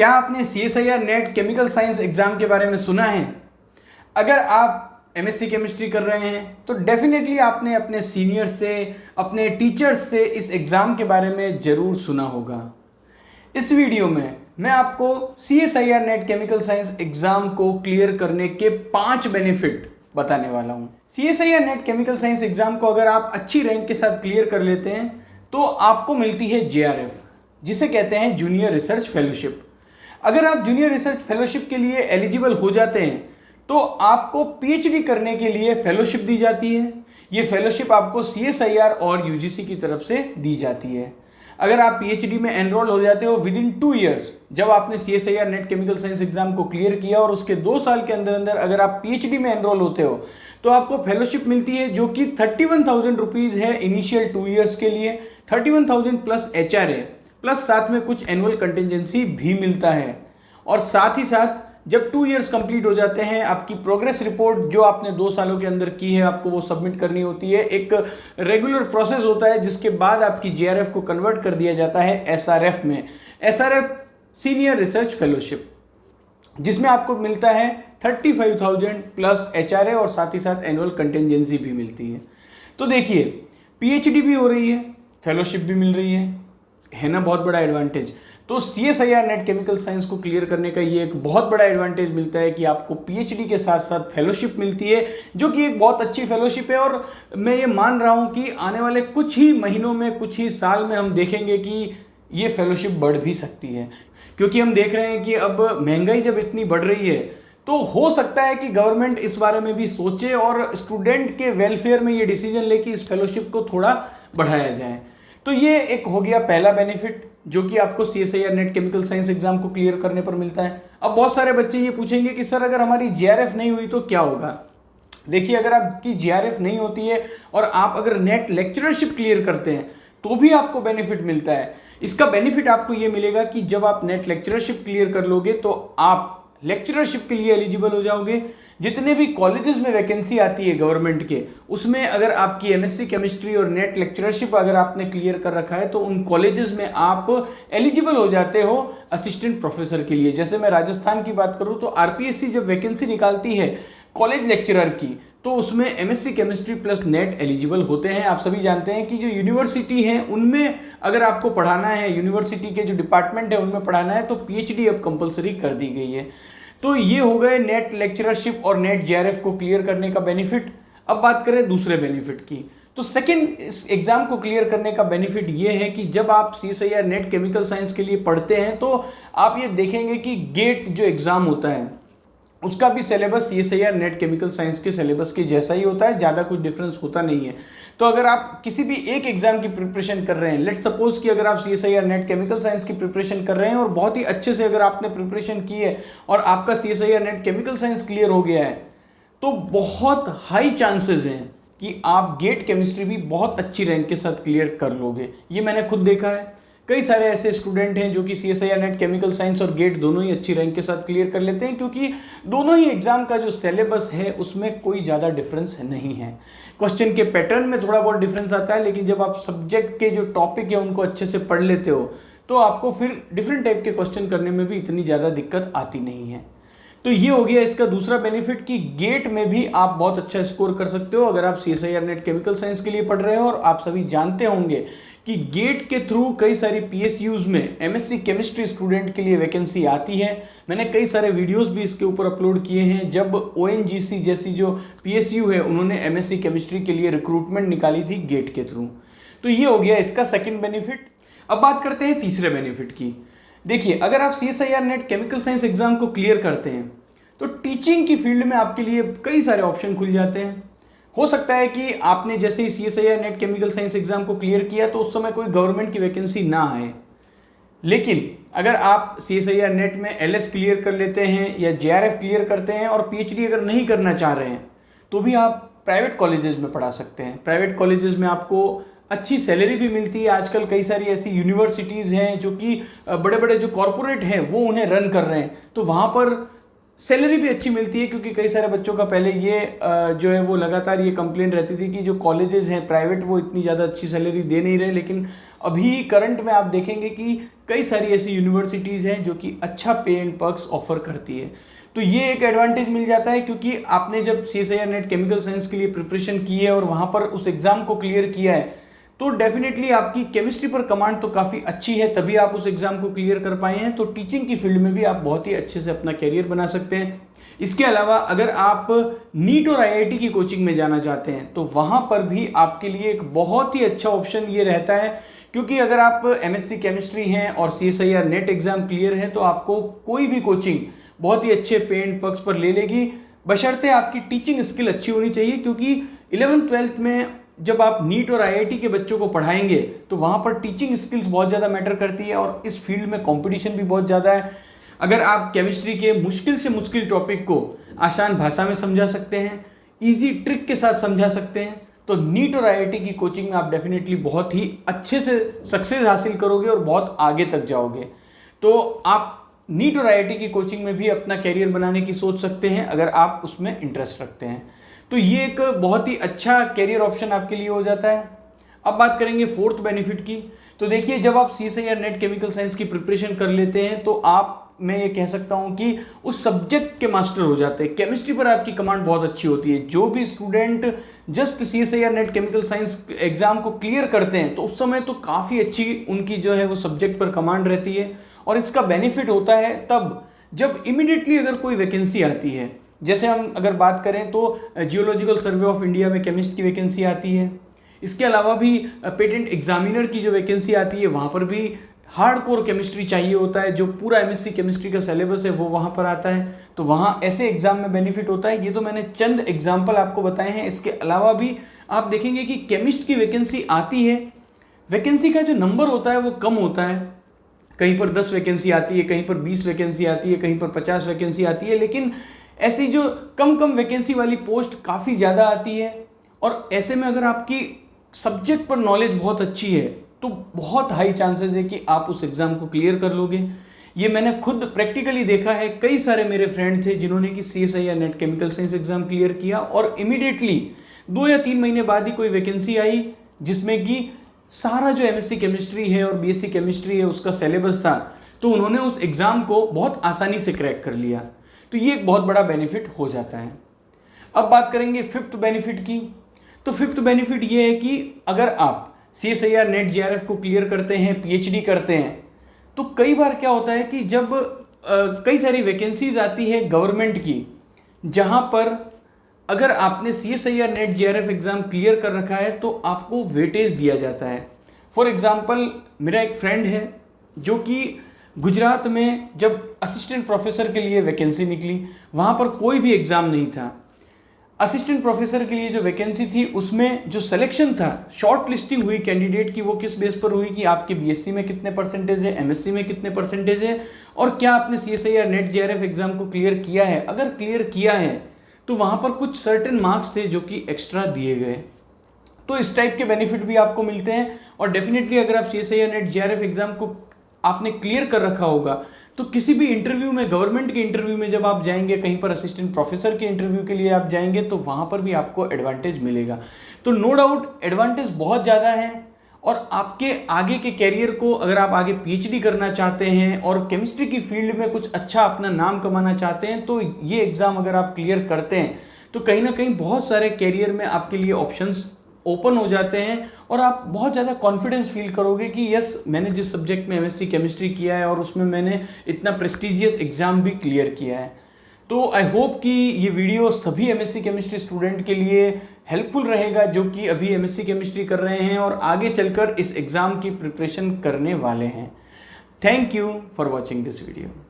क्या आपने CSIR net chemical science exam के बारे में सुना है? अगर आप MSc केमिस्ट्री कर रहे हैं तो डेफिनेटली आपने अपने सीनियर से, अपने टीचर्स से इस एग्जाम के बारे में जरूर सुना होगा। इस वीडियो में मैं आपको CSIR net chemical science exam को क्लियर करने के 5 बेनिफिट बताने वाला हूं। CSIR net chemical science exam को अगर आप अच्छी रैंक के साथ क्लियर कर लेते हैं तो आपको मिलती है JRF, जिसे कहते हैं जूनियर रिसर्च फेलोशिप। अगर आप जूनियर रिसर्च फेलोशिप के लिए एलिजिबल हो जाते हैं तो आपको PhD करने के लिए फेलोशिप दी जाती है। ये फेलोशिप आपको CSIR और UGC की तरफ से दी जाती है। अगर आप PhD में एनरोल हो जाते हो विदिन 2 इयर्स, जब आपने CSIR net chemical science exam को क्लियर किया और उसके 2 साल के अंदर अंदर अगर आप PhD में एनरोल होते हो तो आपको फेलोशिप मिलती है, जो कि 31,000 रुपीज है इनिशियल 2 इयर्स के लिए, 31,000 प्लस HRA प्लस साथ में कुछ एनुअल कंटिजेंसी भी मिलता है। और साथ ही साथ जब 2 इयर्स कंप्लीट हो जाते हैं, आपकी प्रोग्रेस रिपोर्ट जो आपने 2 सालों के अंदर की है आपको वो सबमिट करनी होती है। एक रेगुलर प्रोसेस होता है जिसके बाद आपकी JRF को कन्वर्ट कर दिया जाता है SRF में। SRF सीनियर रिसर्च फेलोशिप, जिसमें आपको मिलता है 35,000 प्लस HRA और साथ ही साथ एनुअल कंटिजेंसी भी मिलती है। तो देखिए, PhD भी हो रही है, फेलोशिप भी मिल रही है ना, बहुत बड़ा एडवांटेज। तो CSIR नेट केमिकल साइंस को क्लियर करने का ये एक बहुत बड़ा एडवांटेज मिलता है कि आपको PhD के साथ साथ फेलोशिप मिलती है, जो कि एक बहुत अच्छी फेलोशिप है। और मैं ये मान रहा हूँ कि आने वाले कुछ ही महीनों में, कुछ ही साल में हम देखेंगे कि ये फेलोशिप बढ़ भी सकती है, क्योंकि हम देख रहे हैं कि अब महंगाई जब इतनी बढ़ रही है तो हो सकता है कि गवर्नमेंट इस बारे में भी सोचे और स्टूडेंट के वेलफेयर में ये डिसीजन ले कि इस फेलोशिप को थोड़ा बढ़ाया जाए। तो ये एक हो गया पहला बेनिफिट, जो कि आपको CSIR net chemical science exam को क्लियर करने पर मिलता है। अब बहुत सारे बच्चे ये पूछेंगे कि सर अगर हमारी JRF नहीं हुई तो क्या होगा? देखिए, अगर आपकी JRF नहीं होती है और आप अगर नेट लेक्चरशिप क्लियर करते हैं तो भी आपको बेनिफिट मिलता है। इसका बेनिफिट आपको ये मिलेगा कि जब आप नेट लेक्चरशिप क्लियर कर लोगे तो आप लेक्चरशिप के लिए एलिजिबल हो जाओगे। जितने भी कॉलेजेस में वैकेंसी आती है गवर्नमेंट के, उसमें अगर आपकी MSc केमिस्ट्री और नेट लेक्चरशिप अगर आपने क्लियर कर रखा है तो उन कॉलेजेस में आप एलिजिबल हो जाते हो असिस्टेंट प्रोफेसर के लिए। जैसे मैं राजस्थान की बात करूं तो RPSC जब वैकेंसी निकालती है कॉलेज लेक्चरर की तो उसमें MSc chemistry plus net eligible होते हैं। आप सभी जानते हैं कि जो यूनिवर्सिटी है उनमें अगर आपको पढ़ाना है, यूनिवर्सिटी के जो डिपार्टमेंट है उनमें पढ़ाना है तो PhD अब कंपलसरी कर दी गई है। तो ये हो गए नेट लेक्चरशिप और नेट JRF को क्लियर करने का बेनिफिट। अब बात करें दूसरे बेनिफिट की, तो सेकंड इस एग्जाम को क्लियर करने का बेनिफिट ये है कि जब आप CSIR नेट केमिकल साइंस के लिए पढ़ते हैं तो आप ये देखेंगे कि गेट जो एग्जाम होता है उसका भी syllabus CSIR net chemical science के सिलेबस के जैसा ही होता है, ज़्यादा कुछ डिफरेंस होता नहीं है। तो अगर आप किसी भी एक एग्जाम की प्रिपरेशन कर रहे हैं, लेट्स सपोज कि अगर आप CSIR नेट केमिकल साइंस की प्रिपरेशन कर रहे हैं और बहुत ही अच्छे से अगर आपने प्रिपरेशन की है और आपका CSIR net chemical science clear हो गया है, तो बहुत हाई चांसेस हैं कि आप गेट केमिस्ट्री भी बहुत अच्छी रैंक के साथ क्लियर कर लोगे। ये मैंने खुद देखा है। कई सारे ऐसे स्टूडेंट हैं जो कि CSIR नेट केमिकल साइंस और गेट दोनों ही अच्छी रैंक के साथ क्लियर कर लेते हैं, क्योंकि दोनों ही एग्जाम का जो सिलेबस है उसमें कोई ज़्यादा डिफरेंस नहीं है। क्वेश्चन के पैटर्न में थोड़ा बहुत डिफरेंस आता है, लेकिन जब आप सब्जेक्ट के जो टॉपिक है उनको अच्छे से पढ़ लेते हो तो आपको फिर डिफरेंट टाइप के क्वेश्चन करने में भी इतनी ज़्यादा दिक्कत आती नहीं है। तो ये हो गया इसका दूसरा बेनिफिट कि गेट में भी आप बहुत अच्छा स्कोर कर सकते हो अगर आप CSIR नेट केमिकल साइंस के लिए पढ़ रहे हो। और आप सभी जानते होंगे कि गेट के थ्रू कई सारी PSUs में MSc केमिस्ट्री स्टूडेंट के लिए वैकेंसी आती है। मैंने कई सारे वीडियोस भी इसके ऊपर अपलोड किए हैं। जब ONGC जैसी जो PSU है उन्होंने MSc केमिस्ट्री के लिए रिक्रूटमेंट निकाली थी गेट के थ्रू। तो ये हो गया इसका सेकंड बेनिफिट। अब बात करते हैं तीसरे बेनिफिट की। देखिए, अगर आप CSIR net chemical science exam को क्लियर करते हैं तो टीचिंग की फील्ड में आपके लिए कई सारे ऑप्शन खुल जाते हैं। हो सकता है कि आपने जैसे ही CSIR net chemical science exam को क्लियर किया तो उस समय कोई गवर्नमेंट की वैकेंसी ना आए, लेकिन अगर आप CSIR नेट में LS क्लियर कर लेते हैं या JRF क्लियर करते हैं और PhD अगर नहीं करना चाह रहे हैं तो भी आप प्राइवेट कॉलेजेस में पढ़ा सकते हैं। प्राइवेट कॉलेजेस में आपको अच्छी सैलरी भी मिलती है। आजकल कई सारी ऐसी यूनिवर्सिटीज़ हैं जो कि बड़े बड़े जो कॉरपोरेट हैं वो उन्हें रन कर रहे हैं, तो वहाँ पर सैलरी भी अच्छी मिलती है। क्योंकि कई सारे बच्चों का पहले ये जो है वो लगातार ये कंप्लेन रहती थी कि जो कॉलेजेस हैं प्राइवेट वो इतनी ज़्यादा अच्छी सैलरी दे नहीं रहे, लेकिन अभी करंट में आप देखेंगे कि कई सारी ऐसी यूनिवर्सिटीज़ हैं जो कि अच्छा पे एंड पर्क्स ऑफर करती है। तो ये एक एडवांटेज मिल जाता है, क्योंकि आपने जब CSIR नेट केमिकल साइंस के लिए प्रिपरेशन की है और वहाँ पर उस एग्ज़ाम को क्लियर किया है, तो डेफिनेटली आपकी केमिस्ट्री पर कमांड तो काफ़ी अच्छी है, तभी आप उस एग्ज़ाम को क्लियर कर पाए हैं। तो टीचिंग की फील्ड में भी आप बहुत ही अच्छे से अपना कैरियर बना सकते हैं। इसके अलावा अगर आप नीट और IIT की कोचिंग में जाना चाहते हैं तो वहाँ पर भी आपके लिए एक बहुत ही अच्छा ऑप्शन ये रहता है, क्योंकि अगर आप MSc केमिस्ट्री हैं और CSIR नेट एग्ज़ाम क्लियर है तो आपको कोई भी कोचिंग बहुत ही अच्छे पे एंड पर्क्स पर ले लेगी, बशर्ते आपकी टीचिंग स्किल अच्छी होनी चाहिए। क्योंकि 11th-12th में जब आप नीट और IIT के बच्चों को पढ़ाएंगे तो वहाँ पर टीचिंग स्किल्स बहुत ज़्यादा मैटर करती है और इस फील्ड में कंपटीशन भी बहुत ज़्यादा है। अगर आप केमिस्ट्री के मुश्किल से मुश्किल टॉपिक को आसान भाषा में समझा सकते हैं, इजी ट्रिक के साथ समझा सकते हैं, तो नीट और IIT की कोचिंग में आप डेफिनेटली बहुत ही अच्छे से सक्सेस हासिल करोगे और बहुत आगे तक जाओगे। तो आप नीट और IIT की कोचिंग में भी अपना कैरियर बनाने की सोच सकते हैं अगर आप उसमें इंटरेस्ट रखते हैं। तो ये एक बहुत ही अच्छा कैरियर ऑप्शन आपके लिए हो जाता है। अब बात करेंगे फोर्थ बेनिफिट की। तो देखिए, जब आप CSIR नेट केमिकल साइंस की प्रिपरेशन कर लेते हैं तो आप, मैं ये कह सकता हूँ कि उस सब्जेक्ट के मास्टर हो जाते हैं। केमिस्ट्री पर आपकी कमांड बहुत अच्छी होती है। जो भी student just CSIR net chemical science exam को क्लियर करते हैं तो उस समय तो काफ़ी अच्छी उनकी जो है वो सब्जेक्ट पर कमांड रहती है। और इसका बेनिफिट होता है तब जब इमीडिएटली अगर कोई वैकेंसी आती है, जैसे हम अगर बात करें तो जियोलॉजिकल सर्वे ऑफ इंडिया में केमिस्ट की वैकेंसी आती है। इसके अलावा भी पेटेंट एग्जामिनर की जो वैकेंसी आती है वहाँ पर भी हार्डकोर केमिस्ट्री चाहिए होता है। जो पूरा MSc केमिस्ट्री का सिलेबस है वो वहाँ पर आता है, तो वहाँ ऐसे एग्जाम में बेनिफिट होता है। ये तो मैंने चंद एग्जाम्पल आपको बताए हैं। इसके अलावा भी आप देखेंगे कि केमिस्ट की वैकेंसी आती है, वैकेंसी का जो नंबर होता है वो कम होता है। कहीं पर 10 वैकेंसी आती है, कहीं पर 20 वैकेंसी आती है, कहीं पर 50 वैकेंसी आती है, लेकिन ऐसी जो कम वैकेंसी वाली पोस्ट काफ़ी ज़्यादा आती है। और ऐसे में अगर आपकी सब्जेक्ट पर नॉलेज बहुत अच्छी है तो बहुत हाई चांसेस है कि आप उस एग्ज़ाम को क्लियर कर लोगे। ये मैंने खुद प्रैक्टिकली देखा है। कई सारे मेरे फ्रेंड थे जिन्होंने कि CSIR net chemical science exam clear किया और इमीडिएटली 2 या 3 महीने बाद ही कोई वैकेंसी आई जिसमें कि सारा जो MSc केमिस्ट्री है और BSc केमिस्ट्री है उसका सिलेबस था, तो उन्होंने उस एग्ज़ाम को बहुत आसानी से क्रैक कर लिया। तो ये एक बहुत बड़ा बेनिफिट हो जाता है। अब बात करेंगे फिफ्थ बेनिफिट की। तो फिफ्थ बेनिफिट ये है कि अगर आप CSIR नेट JRF को क्लियर करते हैं, PhD करते हैं, तो कई बार क्या होता है कि जब कई सारी वैकेंसीज आती है गवर्नमेंट की, जहां पर अगर आपने CSIR net JRF exam clear कर रखा है तो आपको वेटेज दिया जाता है। फॉर एग्जांपल, मेरा एक फ्रेंड है जो कि गुजरात में जब असिस्टेंट प्रोफेसर के लिए वैकेंसी निकली, वहाँ पर कोई भी एग्ज़ाम नहीं था। असिस्टेंट प्रोफेसर के लिए जो वैकेंसी थी उसमें जो सिलेक्शन था, शॉर्ट लिस्टिंग हुई कैंडिडेट की, वो किस बेस पर हुई कि आपके BSc में कितने परसेंटेज है, MSc में कितने परसेंटेज है और क्या आपने CSIR नेट JRF एग्ज़ाम को क्लियर किया है। अगर क्लियर किया है तो वहाँ पर कुछ सर्टेन मार्क्स थे जो कि एक्स्ट्रा दिए गए। तो इस टाइप के बेनिफिट भी आपको मिलते हैं। और डेफिनेटली अगर आप CSIR नेट JRF एग्ज़ाम को आपने क्लियर कर रखा होगा तो किसी भी इंटरव्यू में, गवर्नमेंट के इंटरव्यू में जब आप जाएंगे, कहीं पर असिस्टेंट प्रोफेसर के इंटरव्यू के लिए आप जाएंगे तो वहाँ पर भी आपको एडवांटेज मिलेगा। तो नो डाउट एडवांटेज बहुत ज़्यादा है। और आपके आगे के कैरियर को, अगर आप आगे PhD करना चाहते हैं और केमिस्ट्री की फील्ड में कुछ अच्छा अपना नाम कमाना चाहते हैं, तो ये एग्ज़ाम अगर आप क्लियर करते हैं तो कहीं ना कहीं बहुत सारे कैरियर में आपके लिए ऑप्शंस ओपन हो जाते हैं और आप बहुत ज़्यादा कॉन्फिडेंस फील करोगे कि यस, मैंने जिस सब्जेक्ट में MSc केमिस्ट्री किया है और उसमें मैंने इतना प्रेस्टिजियस एग्ज़ाम भी क्लियर किया है। तो आई होप कि ये वीडियो सभी MSc केमिस्ट्री स्टूडेंट के लिए हेल्पफुल रहेगा जो कि अभी MSc केमिस्ट्री कर रहे हैं और आगे चलकर इस एग्ज़ाम की प्रिपरेशन करने वाले हैं। Thank you for watching this video.